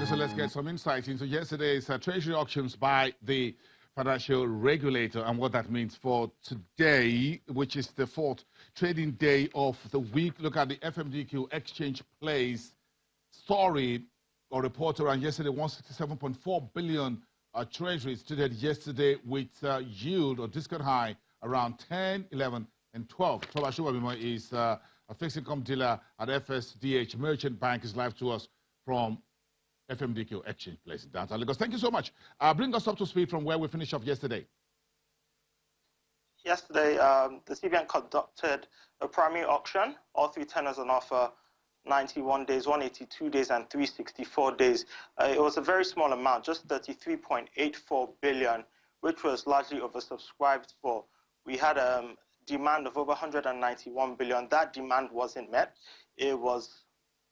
so let's get some insight into yesterday's treasury auctions by the financial regulator and what that means for today, which is the fourth trading day of the week. Look at the FMDQ exchange plays story or report around yesterday. 167.4 billion treasuries traded yesterday with yield or discount high around 10, 11, and 12. Toba Shubabimo is a fixed income dealer at FSDH Merchant Bank, is live to us from FMDQ Exchange Place in downtown Lagos. Thank you so much. Bring us up to speed from where we finished off yesterday. Yesterday, the CBN conducted a primary auction. All three tenors on offer: 91 days, 182 days, and 364 days. It was a very small amount, just 33.84 billion, which was largely oversubscribed for. We had a demand of over 191 billion. That demand wasn't met. It was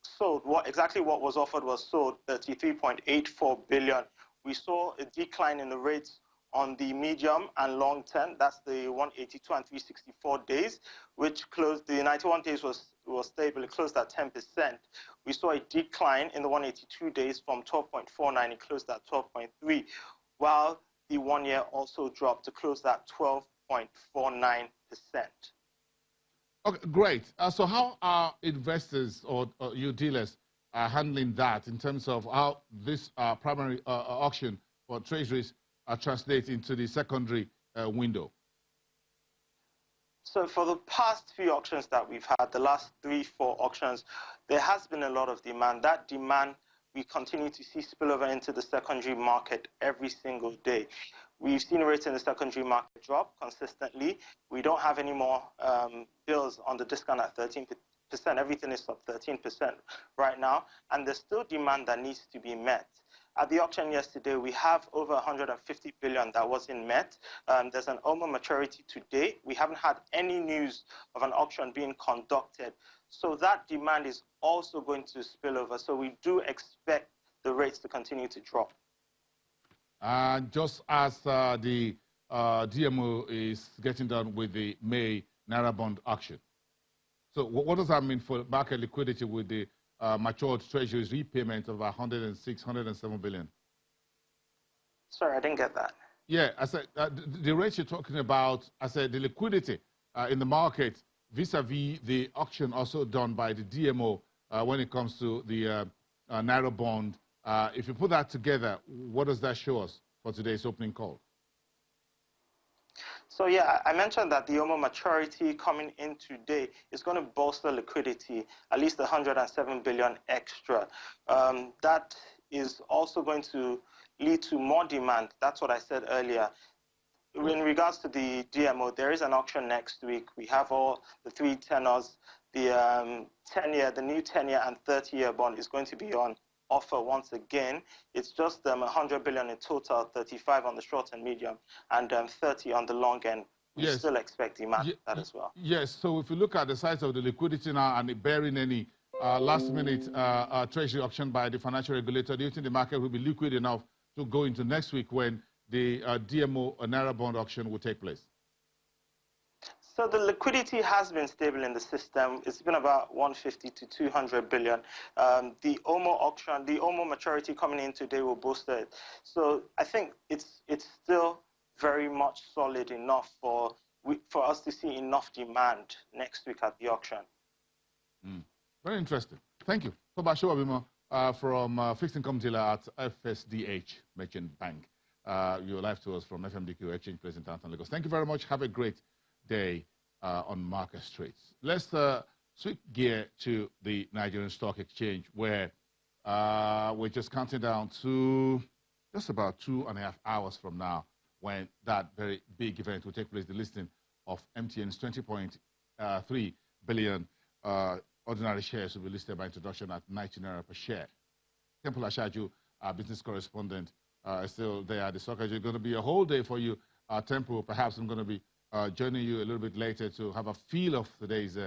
sold. Exactly what was offered was sold, 33.84 billion. We saw a decline in the rates on the medium and long term. That's the 182 and 364 days, which closed. The 91 days was stable. It closed at 10%. We saw a decline in the 182 days from 12.49. It closed at 12.3, while the 1 year also dropped to close at 12.49%. Okay, great. So how are investors or you dealers handling that in terms of how this primary auction for treasuries translates into the secondary window? So for the past few auctions that we've had, the last 3-4 auctions, there has been a lot of demand. That demand, we continue to see spill over into the secondary market every single day. We've seen rates in the secondary market drop consistently. We don't have any more bills on the discount at 13%. Everything is up 13% right now, and there's still demand that needs to be met. At the auction yesterday, we have over 150 billion that wasn't met. There's an OMO maturity today. We haven't had any news of an auction being conducted. So that demand is also going to spill over. So we do expect the rates to continue to drop. Just as the DMO is getting done with the May Naira bond auction. So what does that mean for market liquidity with the matured treasuries repayment of 106, 107 billion? Sorry, I didn't get that. Yeah, I said the rates you're talking about, I said the liquidity in the market vis-a-vis the auction also done by the DMO when it comes to the Naira bond. If you put that together, what does that show us for today's opening call? So yeah, I mentioned that the OMO maturity coming in today is going to bolster liquidity, at least 107 billion extra. That is also going to lead to more demand. That's what I said earlier. In regards to the DMO, there is an auction next week. We have all the three tenors. The 10-year, the new 10-year and 30-year bond is going to be on offer once again. It's just 100 billion in total, 35 on the short and medium, and 30 on the long end. We still expect demand that as well. Yes, so if you look at the size of the liquidity now and it bearing any last-minute treasury auction by the financial regulator, do you think the market will be liquid enough to go into next week when the DMO Naira bond auction will take place? So the liquidity has been stable in the system. It's been about 150 to 200 billion. The OMO auction, the OMO maturity coming in today will boost it. So I think it's still very much solid enough for us to see enough demand next week at the auction. Very interesting. Thank you. Toba Shubabimo from fixed income dealer at FSDH Merchant Bank. You're live to us from FMDQ Exchange Place in downtown Lagos. Thank you very much. Have a great day on market streets. Let's switch gear to the Nigerian Stock Exchange, where we're just counting down to just about 2.5 hours from now when that very big event will take place, the listing of MTN's 20.3 billion ordinary shares will be listed by introduction at 90 naira per share. Temple Ashaju, our business correspondent, is still there at the stock exchange. It's going to be a whole day for you, Temple. Perhaps I'm going to be joining you a little bit later to have a feel of today's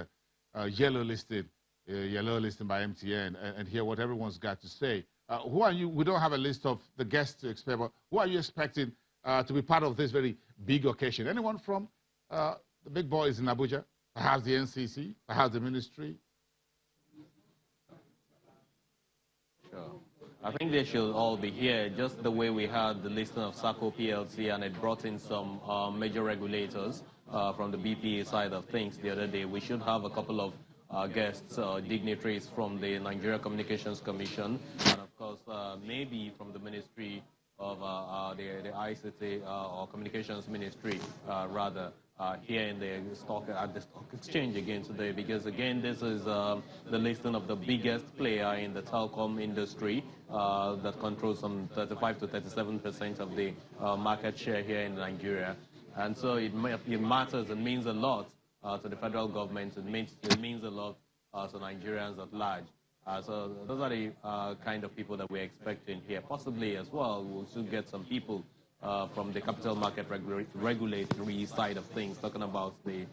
yellow listing by MTN and hear what everyone's got to say. Who are you? We don't have a list of the guests to expect, but who are you expecting to be part of this very big occasion? Anyone from the big boys in Abuja? Perhaps the NCC? Perhaps the ministry? Sure. I think they should all be here, just the way we had the listing of SACO PLC and it brought in some major regulators from the BPA side of things the other day. We should have a couple of guests, dignitaries from the Nigeria Communications Commission, and of course maybe from the Ministry of the ICT or Communications Ministry, rather. Here in the stock exchange again today, because again this is the listing of the biggest player in the telecom industry that controls some 35 to 37% of the market share here in Nigeria, and so it matters. It means a lot to the federal government. It means a lot to Nigerians at large. So those are the kind of people that we're expecting here. Possibly as well, we'll still get some people from the Capital Market Regulatory side of things, talking about the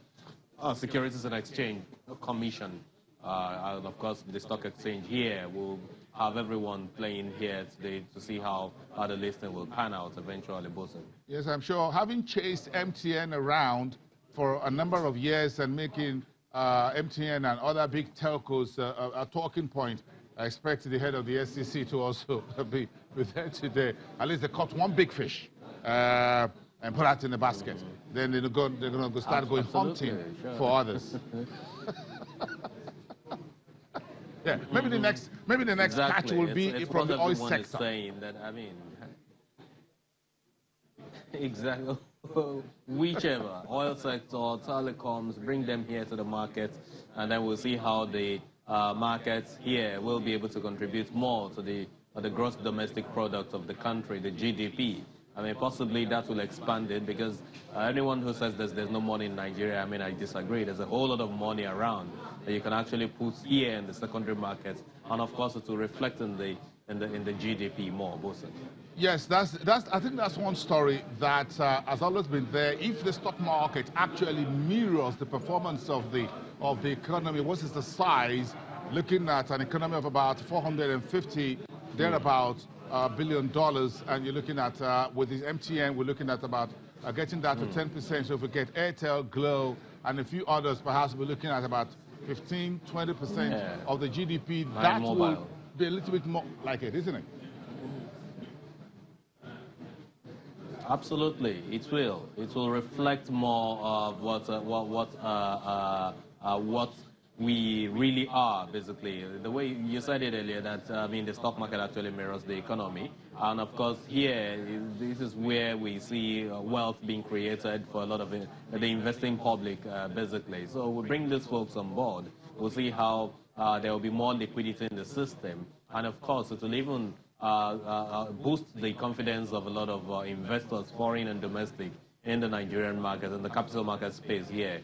Securities and Exchange Commission. And of course, the stock exchange here will have everyone playing here today to see how the listing will pan out eventually, Bosun. Yes, I'm sure. Having chased MTN around for a number of years and making MTN and other big telcos a talking point, I expect the head of the SEC to also be there today. At least they caught one big fish and put that in the basket. Then they're going to start going hunting for others. Yeah, maybe the next catch will be from the oil sector. Saying that, I mean, exactly. Whichever, oil sector, telecoms, bring them here to the market, and then we'll see how the markets here will be able to contribute more to the gross domestic product of the country, the GDP. I mean, possibly that will expand it, because anyone who says there's no money in Nigeria, I mean, I disagree. There's a whole lot of money around that you can actually put here in the secondary markets, and of course it will reflect in the GDP more, Bosun. Yes, I think that's one story that has always been there. If the stock market actually mirrors the performance of the economy, what is the size? Looking at an economy of about 450 thereabouts $1 billion, and you're looking at with this MTN, we're looking at about getting that to 10%. So if we get Airtel, Glow, and a few others, perhaps we're looking at about 15-20% of the GDP. That will be a little bit more like it, isn't it? Absolutely, it will. It will reflect more of what we really are, basically. The way you said it earlier, that I mean, the stock market actually mirrors the economy, and of course, here this is where we see wealth being created for a lot of the investing public, basically. So we bring these folks on board. We'll see how there will be more liquidity in the system, and of course, it will even boost the confidence of a lot of investors, foreign and domestic, in the Nigerian market and the capital market space here,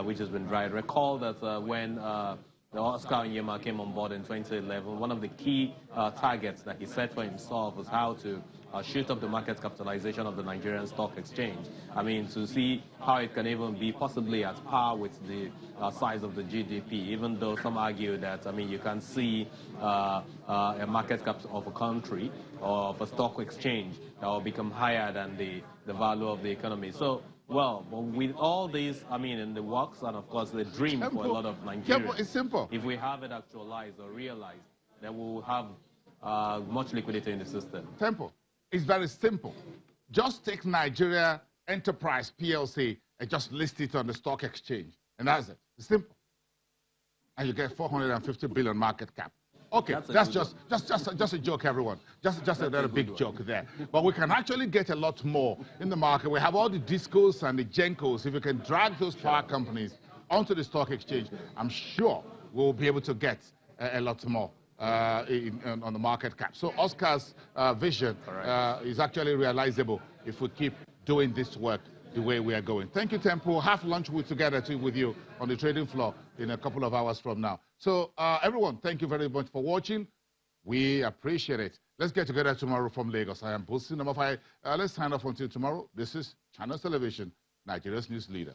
which has been dry. Recall that when Oscar Onyema came on board in 2011, one of the key targets that he set for himself was how to shoot up the market capitalization of the Nigerian Stock Exchange. I mean, to see how it can even be possibly at par with the size of the GDP, even though some argue that, I mean, you can see a market cap of a country or of a stock exchange that will become higher than the value of the economy. So, well, with all these, I mean, in the works, and of course the dream for a lot of Nigerians, it's simple. If we have it actualized or realized, then we'll have much liquidity in the system. Temple. It's very simple. Just take Nigeria Enterprise PLC and just list it on the stock exchange, and that's it. It's simple. And you get 450 billion market cap. Okay, that's just a joke, everyone. Just another big joke there. But we can actually get a lot more in the market. We have all the discos and the gencos. If we can drag those power companies onto the stock exchange, I'm sure we'll be able to get a lot more on the market cap. So Oscar's vision is actually realizable if we keep doing this work the way we are going. Thank you, Tempo. Have lunch with you on the trading floor in a couple of hours from now. So everyone, thank you very much for watching. We appreciate it. Let's get together tomorrow from Lagos. I am Bosi number 5. Let's sign off until tomorrow. This is Channels Television, Nigeria's news leader.